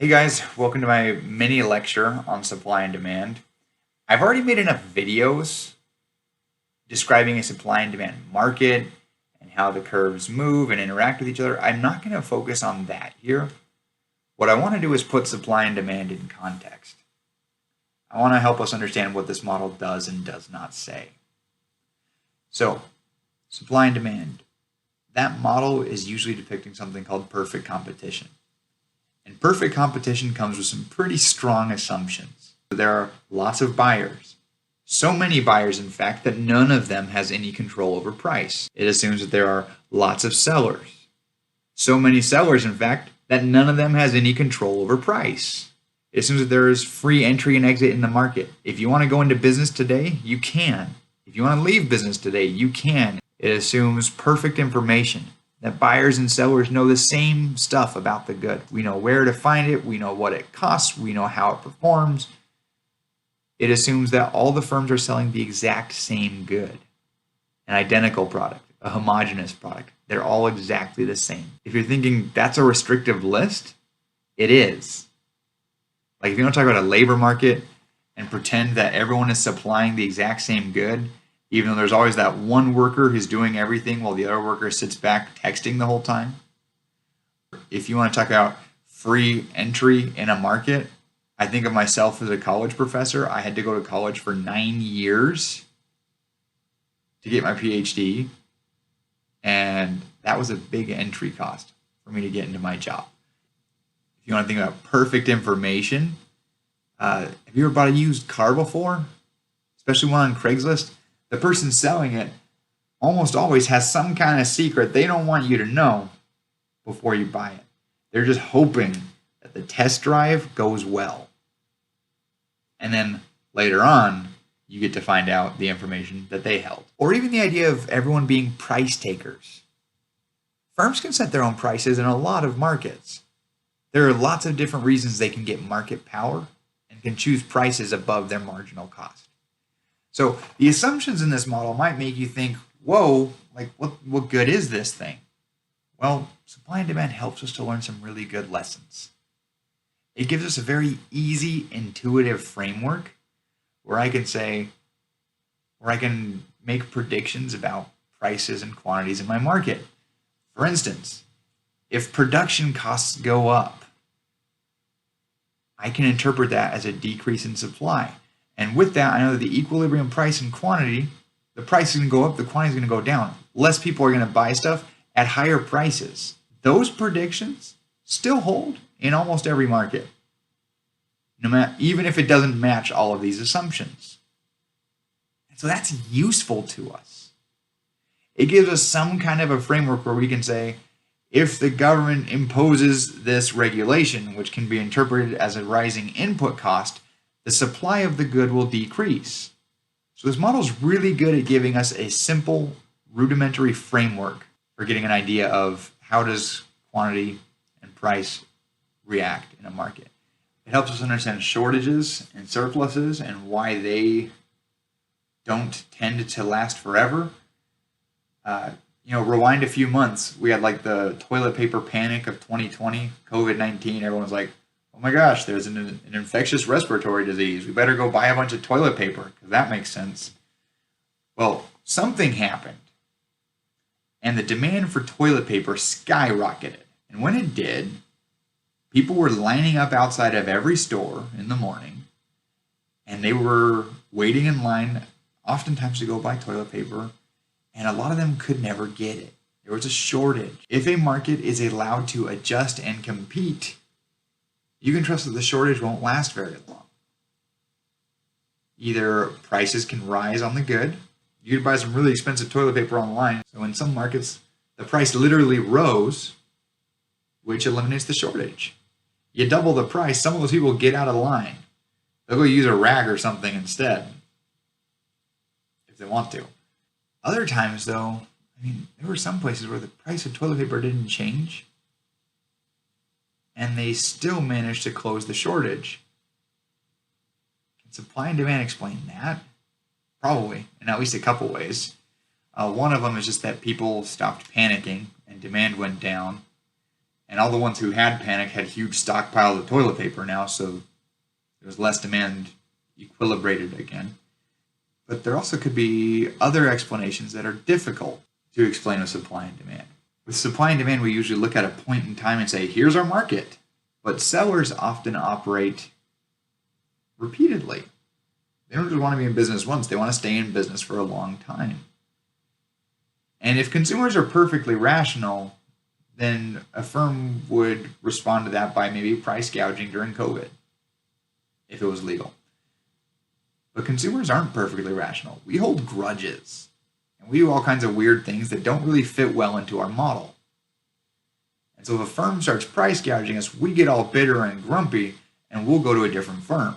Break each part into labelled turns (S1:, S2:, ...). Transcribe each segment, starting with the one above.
S1: Hey guys, welcome to my mini lecture on supply and demand. I've already made enough videos describing a supply and demand market and how the curves move and interact with each other. I'm not going to focus on that here. What I want to do is put supply and demand in context. I want to help us understand what this model does and does not say. So, supply and demand. That model is usually depicting something called perfect competition. And perfect competition comes with some pretty strong assumptions. There are lots of buyers. So many buyers, in fact, that none of them has any control over price. It assumes that there are lots of sellers. So many sellers, in fact, that none of them has any control over price. It assumes that there is free entry and exit in the market. If you want to go into business today, you can. If you want to leave business today, you can. It assumes perfect information, that buyers and sellers know the same stuff about the good. We know where to find it, we know what it costs, we know how it performs. It assumes that all the firms are selling the exact same good, an identical product, a homogeneous product. They're all exactly the same. If you're thinking that's a restrictive list, it is. Like if you want to talk about a labor market and pretend that everyone is supplying the exact same good, even though there's always that one worker who's doing everything while the other worker sits back texting the whole time. If you want to talk about free entry in a market, I think of myself as a college professor. I had to go to college for 9 years to get my PhD, and that was a big entry cost for me to get into my job. If you want to think about perfect information, have you ever bought a used car before? Especially one on Craigslist? The person selling it almost always has some kind of secret they don't want you to know before you buy it. They're just hoping that the test drive goes well. And then later on, you get to find out the information that they held. Or even the idea of everyone being price takers. Firms can set their own prices in a lot of markets. There are lots of different reasons they can get market power and can choose prices above their marginal cost. So the assumptions in this model might make you think, whoa, like what good is this thing? Well, supply and demand helps us to learn some really good lessons. It gives us a very easy, intuitive framework where I can make predictions about prices and quantities in my market. For instance, if production costs go up, I can interpret that as a decrease in supply. And with that, I know that the equilibrium price and quantity, the price is going to go up, the quantity is going to go down. Less people are going to buy stuff at higher prices. Those predictions still hold in almost every market, no matter, even if it doesn't match all of these assumptions. And so that's useful to us. It gives us some kind of a framework where we can say, if the government imposes this regulation, which can be interpreted as a rising input cost, the supply of the good will decrease. So this model is really good at giving us a simple, rudimentary framework for getting an idea of how does quantity and price react in a market. It helps us understand shortages and surpluses and why they don't tend to last forever. Rewind a few months, we had like the toilet paper panic of 2020, COVID-19. Everyone was like, oh my gosh, there's an infectious respiratory disease. We better go buy a bunch of toilet paper because that makes sense. Well, something happened and the demand for toilet paper skyrocketed. And when it did, people were lining up outside of every store in the morning and they were waiting in line oftentimes to go buy toilet paper, and a lot of them could never get it. There was a shortage. If a market is allowed to adjust and compete, you can trust that the shortage won't last very long. Either prices can rise on the good. You could buy some really expensive toilet paper online. So in some markets, the price literally rose, which eliminates the shortage. You double the price, some of those people get out of line. They'll go use a rag or something instead, if they want to. Other times, though, there were some places where the price of toilet paper didn't change, and they still managed to close the shortage. Can supply and demand explain that? Probably, in at least a couple ways. One of them is just that people stopped panicking and demand went down, And all the ones who had panic had huge stockpiles of toilet paper now, so there's less demand equilibrated again. But there also could be other explanations that are difficult to explain with supply and demand. With supply and demand, we usually look at a point in time and say, here's our market. But sellers often operate repeatedly. They don't just want to be in business once, they want to stay in business for a long time. And if consumers are perfectly rational, then a firm would respond to that by maybe price gouging during COVID, if it was legal. But consumers aren't perfectly rational. We hold grudges, and we do all kinds of weird things that don't really fit well into our model. And so if a firm starts price gouging us, we get all bitter and grumpy, and we'll go to a different firm.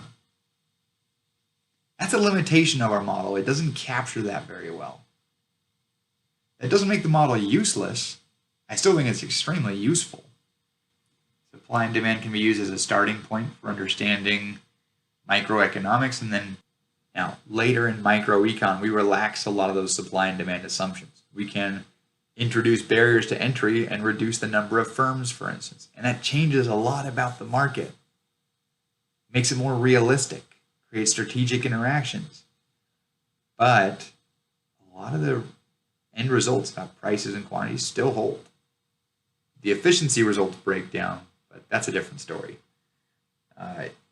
S1: That's a limitation of our model. It doesn't capture that very well. It doesn't make the model useless. I still think it's extremely useful. Supply and demand can be used as a starting point for understanding microeconomics, and then now later in microecon, we relax a lot of those supply and demand assumptions. We can introduce barriers to entry and reduce the number of firms, for instance, and that changes a lot about the market. Makes it more realistic, creates strategic interactions. But a lot of the end results about prices and quantities still hold. The efficiency results break down, but that's a different story.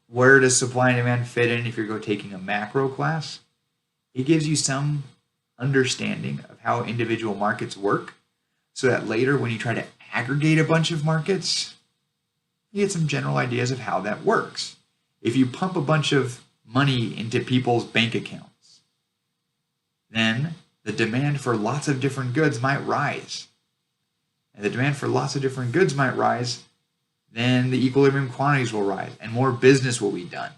S1: Where does supply and demand fit in if you're taking a macro class? It gives you some understanding of how individual markets work, so that later when you try to aggregate a bunch of markets, you get some general ideas of how that works. If you pump a bunch of money into people's bank accounts, then the demand for lots of different goods might rise. And the demand for lots of different goods might rise, then the equilibrium quantities will rise and more business will be done.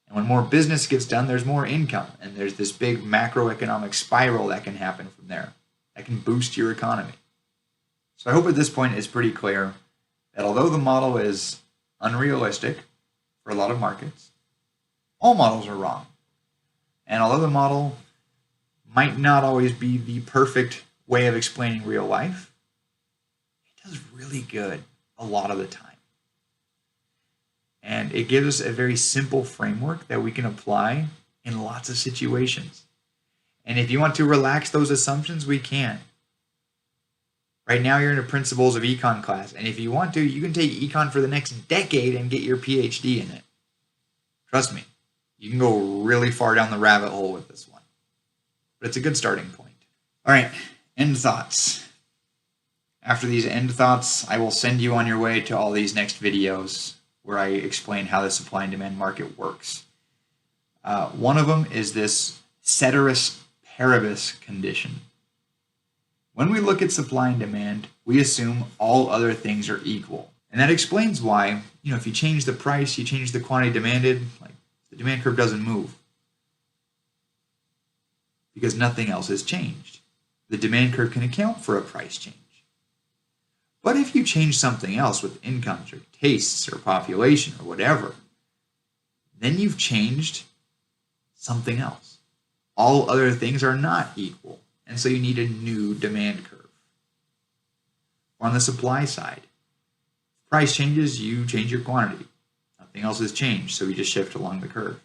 S1: And when more business gets done, there's more income. And there's this big macroeconomic spiral that can happen from there that can boost your economy. So I hope at this point it's pretty clear that although the model is unrealistic for a lot of markets, all models are wrong. And although the model might not always be the perfect way of explaining real life, it does really good a lot of the time. And it gives us a very simple framework that we can apply in lots of situations. And if you want to relax those assumptions, we can. Right now you're in a principles of econ class, and if you want to, you can take econ for the next decade and get your PhD in it. Trust me, you can go really far down the rabbit hole with this one. But it's a good starting point. All right, end thoughts. After these end thoughts, I will send you on your way to all these next videos where I explain how the supply and demand market works. One of them is this ceteris paribus condition. When we look at supply and demand, we assume all other things are equal. And that explains why, if you change the price, you change the quantity demanded, like the demand curve doesn't move. Because nothing else has changed. The demand curve can account for a price change. But if you change something else with incomes or tastes or population or whatever, then you've changed something else. All other things are not equal, and so you need a new demand curve. Or on the supply side, if price changes, you change your quantity. Nothing else has changed, so you just shift along the curve.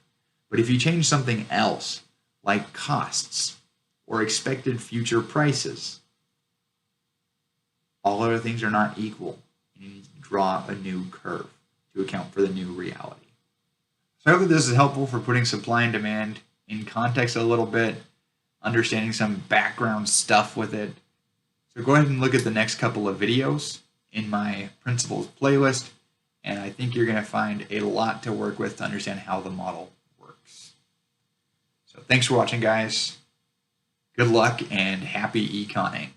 S1: But if you change something else, like costs or expected future prices, all other things are not equal. You need to draw a new curve to account for the new reality. So I hope that this is helpful for putting supply and demand in context a little bit, understanding some background stuff with it. So go ahead and look at the next couple of videos in my principles playlist, and I think you're going to find a lot to work with to understand how the model works. So thanks for watching, guys. Good luck and happy econing.